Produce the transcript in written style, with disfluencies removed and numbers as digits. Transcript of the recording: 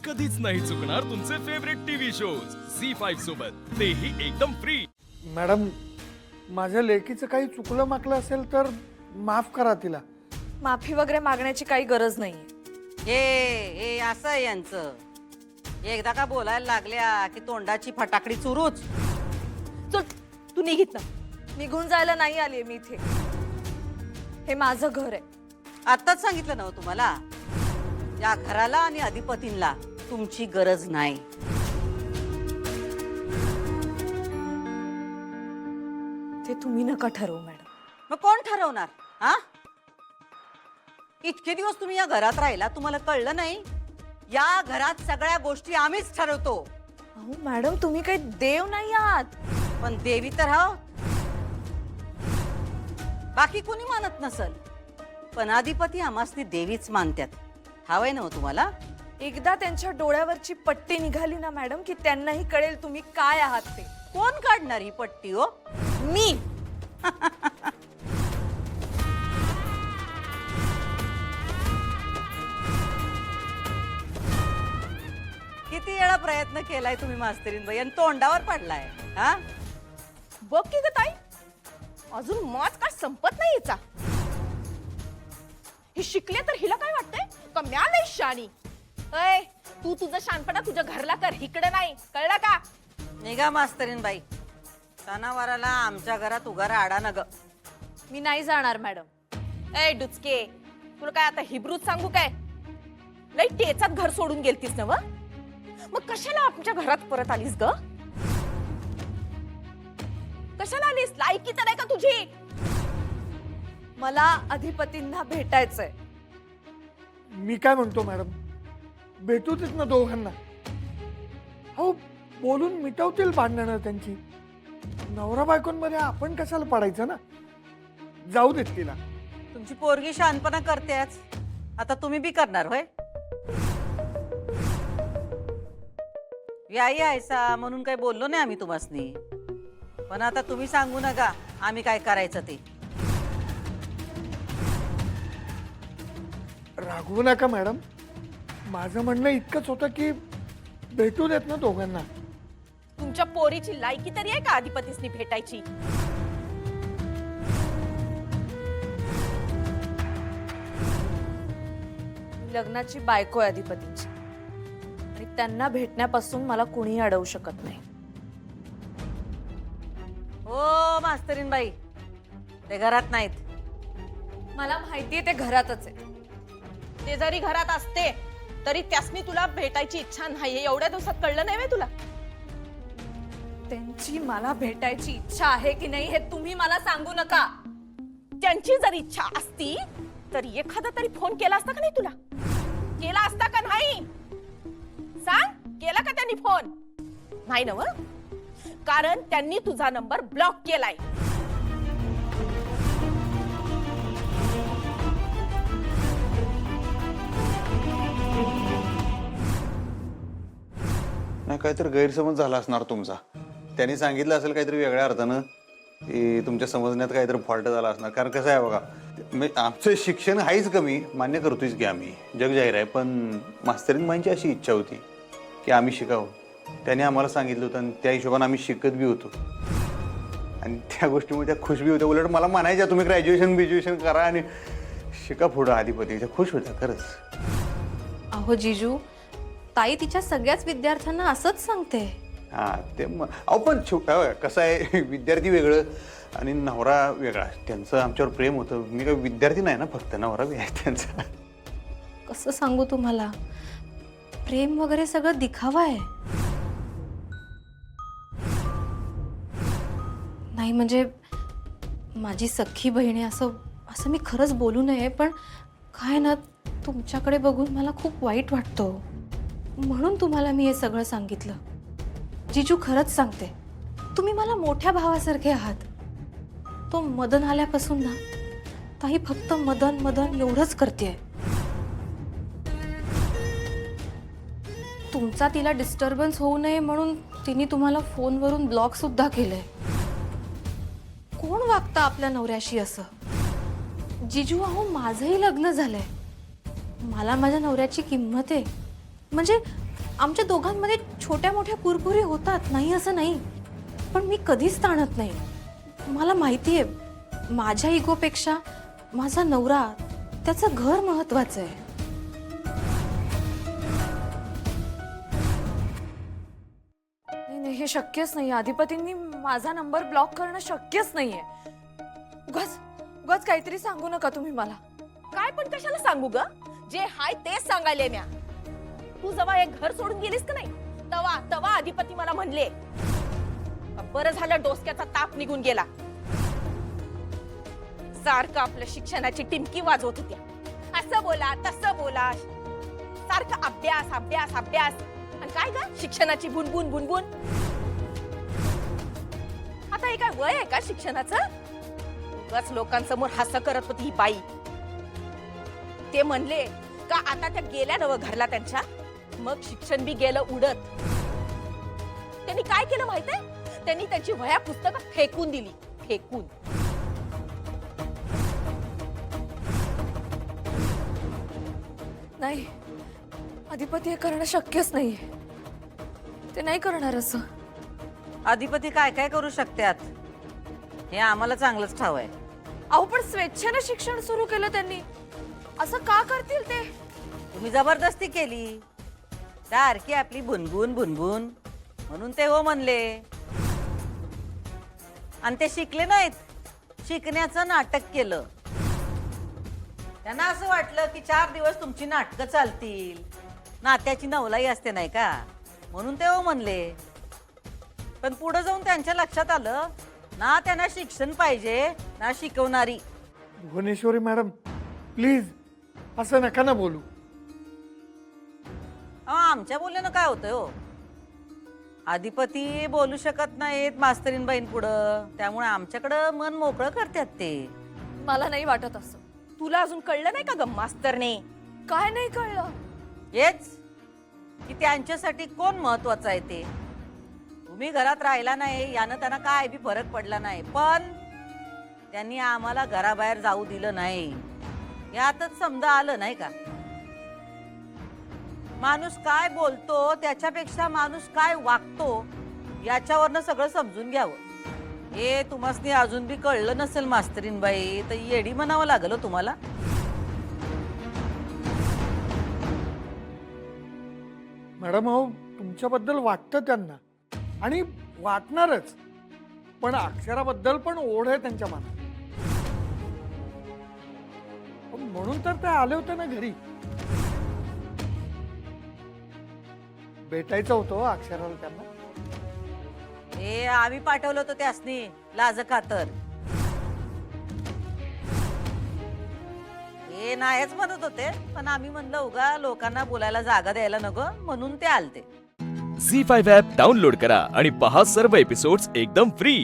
कधीच नाही चुकणार तुमचे फेवरेट टीव्ही शोज झी5 सोबत, तेही एकदम फ्री। मॅडम, माझ्या लेकीचं काही चुकलं माकलं असेल तर माफ करा तिला। माफी वगैरे मागण्याची काही गरज नाही। हे असं आहे यांचं। एकदा का बोलायला लागल्या की तोंडाची फटाकडी चुरूच। चल तू निघित ना। निघून जायला नाही आली मी इथे, हे माझं घर आहे। आताच सांगितलं ना तुम्हाला, या घराला आणि अधिपतींना तुमची गरज नाही। ते तुम्ही नका ठरवू मॅडम। मग कोण ठरवणार? हा, इतके दिवस तुम्ही या घरात राहिला, तुम्हाला कळलं नाही? या घरात सगळ्या गोष्टी आम्हीच ठरवतो। अहो मॅडम, तुम्ही काही देव नाही आहात। पण देवी तर आहोत, बाकी कोणी मानत नसल, पण अधिपती आम्हासनी देवीच मानतात। ठाव आहे ना तुम्हाला? एकदा त्यांच्या डोळ्यावरची पट्टी निघाली ना मॅडम, की त्यांनाही कळेल तुम्ही काय आहात ते। कोण काढणार ही पट्टी हो? मी। किती वेळा प्रयत्न केलाय तुम्ही मास्तरीन बाई, आणि तोंडावर पडलाय। हा, बघ की ग ताई, अजून मौज का संपत नाही हिचा। ही शिकले तर हिला काय वाटतंय का म्या लई शानी? अय, तू तुझं शानपणा तुझ्या घरला कर, इकडे नाही, कळलं का? निघा मास्तरीन बाई, सणावाराला आमच्या घरात उगारा आडा नग। मी नाही जाणार मॅडम। ए डुचके, तुला काय आता हिब्रूच सांगू काय? लई टेचात घर सोडून गेलतीस ना? मग कशाला आमच्या घरात परत आलीस ग? कशाला आलीस? लायकी तर आहे का तुझी? मला अधिपतींना भेटायचंय। मी काय म्हणतो मॅडम, भेटू देत ना दोघांना। हो, बोलून मिटवतील भांडणं त्यांची। नवरा बायकोंमध्ये आपण कशाला पडायचं ना? जाऊ देत तिला। तुमची पोरगी शानपणा करतेच, आता तुम्ही बी करणार होय? याई आयसा म्हणून काही बोललो नाही आम्ही तुम्हासनी, पण आता तुम्ही सांगू नका आम्ही काय करायचं ते। रागवू नका मॅडम, माझं म्हणणं इतकंच होतं की भेटू देत ना दोघांना। तुमच्या पोरीची लायकी तरी आहे का अधिपतीसनी भेटायची? लग्नाची बायको आहे अधिपतीची, आणि त्यांना भेटण्यापासून मला कोणी अडवू शकत नाही। हो मास्तरीन बाई, ते घरात नाहीत। मला माहितीये ते घरातच आहे। ते जरी घरात असते तरी त्यासनी तुला भेटायची इच्छा नाहीये, एवढ्या दिवसात कळलं नाही तुला? त्यांची मला भेटायची इच्छा आहे की नाही हे तुम्ही मला सांगू नका। त्यांची जर इच्छा असती तर एखादा तरी फोन केला असता का नाही तुला? केला असता का नाही? सांग, केला का त्यांनी फोन? नाही ना? कारण त्यांनी तुझा नंबर ब्लॉक केलाय। नाही, काहीतरी गैरसमज झाला असणार तुमचा। त्यांनी सांगितलं असेल काहीतरी वेगळ्या अर्थानं, की तुमच्या समजण्यात काहीतरी फॉल्ट झाला असणार। कारण कसं आहे बघा, आमचं शिक्षण आहेच कमी, मान्य करतोयच की आम्ही, जग जाहीर आहे, पण मास्तरीन बाईंची अशी इच्छा होती की आम्ही शिकावं। त्याने आम्हाला सांगितलं होतं आणि त्या हिशोबाने आम्ही शिकत बी होतो, आणि त्या गोष्टीमुळे त्या खुश बी होत्या। उलट मला म्हणायच्या तुम्ही ग्रॅज्युएशन करा आणि शिका पुढं अधिपती, त्या खुश होत्या खरंच। अहो जीजू, ताई तिच्या सगळ्याच विद्यार्थ्यांना असंच सांगते। हा, ते अहो पण कसं आहे, विद्यार्थी वेगळं आणि नवरा वेगळा। त्यांचं आमच्यावर प्रेम होतं। मी काही विद्यार्थी नाही ना, फक्त नवरा बी आहे त्यांचा। कसं सांगू तुम्हाला, प्रेम वगैरे सगळं दिखावा आहे। नाही म्हणजे माझी सख्खी बहीण आहे असं मी खरंच बोलू नये, पण काय ना, तुमच्याकडे बघून मला खूप वाईट वाटतं, म्हणून तुम्हाला मी हे सगळं सांगितलं। जीजू, खरंच सांगते, तुम्ही मला मोठ्या भावासारखे आहात। तो मदन आल्यापासून ना, ताई फक्त मदन मदन एवढंच करतेय। तुमचा तिला डिस्टर्बन्स होऊ नये म्हणून तिने तुम्हाला फोनवरून ब्लॉक सुद्धा केलंय। कोण वागतं आपल्या नवऱ्याशी असं? जीजू, अहो माझंही लग्न झालंय, मला माझ्या नवऱ्याची किंमत आहे। म्हणजे आमच्या दोघांमध्ये छोट्या मोठ्या कुरकुरी होतात, नाही असं नाही, पण मी कधीच ताणत नाही. मला माहिती आहे माझ्या इगोपेक्षा माझा नवरा, त्याचं घर महत्वाचं आहे. नाही, हे शक्यच नाही. अधिपतींनी माझा नंबर ब्लॉक करणं शक्यच नाहीये. उगाच उगाच काहीतरी सांगू नका तुम्ही मला. काय पण कशाला सांगू ग? जे हाय तेच सांगायले म्या. तू जेव्हा एक घर सोडून गेलीस का नाही, तवा तवा अधिपती मला म्हणले, बरं झालं डोसक्याचा ताप निघून गेला. सारखं आपल्या शिक्षणाची टिमकी वाजवत होत्या. असं बोला तसं बोला, सारखं अभ्यास अभ्यास अभ्यास. आणि काय ग शिक्षणाची बुनबुन बुनबुन. आता हे काय वय आहे का शिक्षणाचं? उगाच लोकांसमोर हस करत होती ही बाई. ते म्हणले का आता त्या गेल्या नव घरला त्यांच्या, मग शिक्षण बी गेलं उडत. त्यांनी काय केलं माहितीये? त्यांनी त्यांची वह्या पुस्तकं फेकून दिली. फेकून. नाही, अधिपती हे करणं शक्यच नाहीये. ते नाही करणार असं. अधिपती काय काय करू शकतात हे आम्हाला चांगलंच ठाव आहे. अहो पण स्वेच्छेने शिक्षण सुरू केलं त्यांनी, असं का करतील ते? तुम्ही जबरदस्ती केली. सारखी आपली बुनबुन बुनबुन म्हणून ते हो म्हणले. आणि ते शिकले नाहीत, शिकण्याचं नाटक केलं. त्यांना असं वाटलं की 4 दिवस तुमची नाटकं चालतील, नात्याची नवलाई असते नाही का, म्हणून ते हो म्हणले. पण पुढे जाऊन त्यांच्या लक्षात आलं ना त्यांना शिक्षण पाहिजे ना शिकवणारी. भुवनेश्वरी मॅडम, प्लीज असं नका ना बोलू. आमच्या बोलण्यानं काय होतंय हो? अधिपती बोलू शकत नाहीत मास्तरीनबाईं पुढं, त्यामुळे आमच्याकडं मन मोकळं करतात ते. मला नाही वाटत असं. तुला अजून कळलं नाही का ग मास्तरने? काय नाही कळलं? हेच की त्यांच्यासाठी कोण महत्वाचं आहे ते. तुम्ही घरात राहिला नाही यानं त्यांना काय बी फरक पडला नाही, पण त्यांनी आम्हाला घराबाहेर जाऊ दिलं नाही. यातच समजा आलं नाही का? माणूस काय बोलतो त्याच्यापेक्षा माणूस काय वागतो याच्यावरनं सगळं समजून घ्यावं. हे तुम्हासनी अजून बी कळलं नसेल मास्तरीनबाई, तर येडी म्हणावं लागलं तुम्हाला. मॅडम, अहो तुमच्याबद्दल वाटतं त्यांना आणि वाटणारच, पण अक्षराबद्दल पण ओढ आहे त्यांच्या मनात. म्हणून तर ते आले होते ना घरी. भेटायचं होतं अक्षराला त्यांना. हे आम्ही पाठवलं होतं त्यासनी लाज खातर. हे नाहीच म्हणत होते, पण आम्ही म्हणलं उगा लोकांना बोलायला जागा द्यायला नको म्हणून ते आलते. झी5 ॲप डाउनलोड करा आणि पहा सर्व एपिसोड्स एकदम फ्री.